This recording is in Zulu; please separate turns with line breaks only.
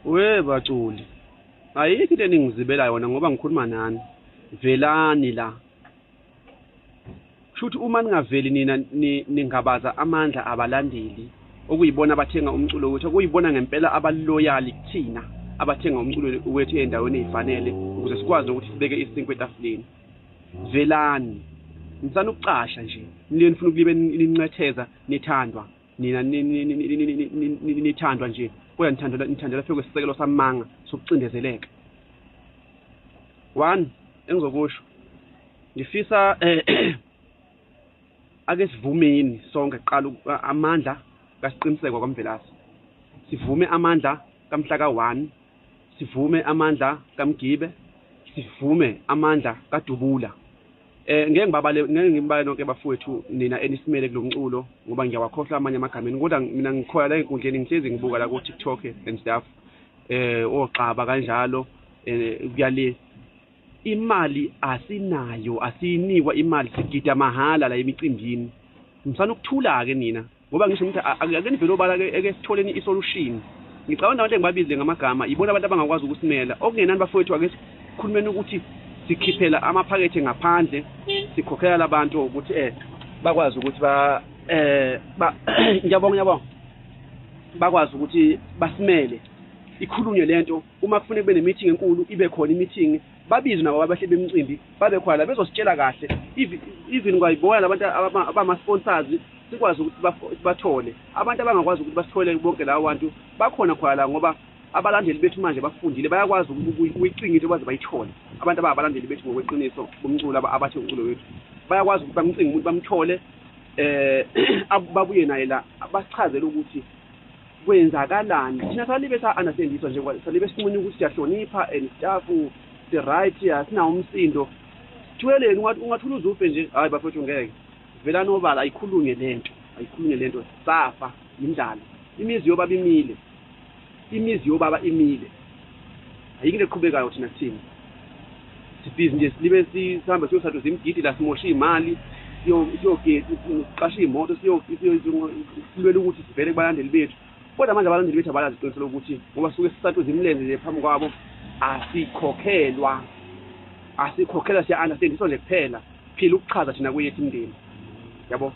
We baculi. Ayikho into eningizibela yona ngoba ngikhuluma nani. Velani la. Shuthi uma ningaveli nina ningabaza amandla abalandeli okuyibona abathenga umculo wethu okuyibona ngempela abaloyali kuthina abathenga umculo wethu endaweni ezifanele ukuze sikwazi ukuthi sibeke isinkwe etafuleni. Velani. Nisana ukucasha nje. Nileni ufuna ukulibe nincetheza nithandwa. Nina nithandwa nje. Kodwa nithandela phela kwesisekelo samanga sokucindezeleka. 1 engizokusho. Ngifisa ake sivumeni sonke qala amandla kasiqiniseko kwamvelasi. Sivume amandla kamhla ka1, sivume amandla kamgibe, sivume amandla kadubula. Ngeke ngibale nonke bafowethu nina enisimele kulomculo ngoba ngiyawakhohlwa amanye amagameni kodwa mina ngikhoya la enkundleni ngihlezi ngibuka la ku TikTok and stuff oxaba kanjalo kuyale imali asinayo asinikwa imali sigida mahala la emicimbini msana ukuthula ke nina ngoba ngisho ukuthi ake nivele obala eke sitholeni isolution ngicabanga abantu engibabizile ngamagama ibona abantu abangakwazi ukusimela okungenani bafowethu ake sikhulumeni ukuthi sikhiphela amaphakethe ngaphandle sikhokhela labantu ukuthi bakwazi ukuthi ngiyabonga bakwazi ukuthi basimele ikhulunywe lento uma kufanele kube nemeeting enkulu ibe khona imeeting babizwe nabo abahleli bemicimbi babe khona la bezositshela kahle even kwayiboya labantu abama sponsors sikwazi ukuthi bathole abantu abangakwazi ukuthi basithole bonke lawo bantu bakhona khona la ngoba abalandeli bethu manje bafundile bayakwazi ukuyicinga into baze bayithole abantu abalandeli bethu ngokweqiniso bomculo abathe umculo wethu bayakwazi ukuthi bamcinga umuntu bamthole babuye naye la basichazele ukuthi kwenzakalani thina salibe sa-understandiswa nje salibe simunye ukuthi siyahlonipha and stuff the right asinawo umsindo thweleni ungathula uzufe nje hayi bafowethu ngeke vela nobala ayikhulunywe lento safa indlala imizi yobaba imile ayikho leqhubekayo thina thina sibhizi nje silibe sihambe siyosathuza imgidi la simosha imali siyogeza siqasha imoto silwela ukuthi sivele kubalandeli bethu kodwa manje abalandeli bethu abalazi iqiniselo ukuthi ngoba suke sisathuza imlenze phambi kwabo asikhokhelwa siya understand iso nje kuphela phela ukuchaza thina kwethu imndeni yabo.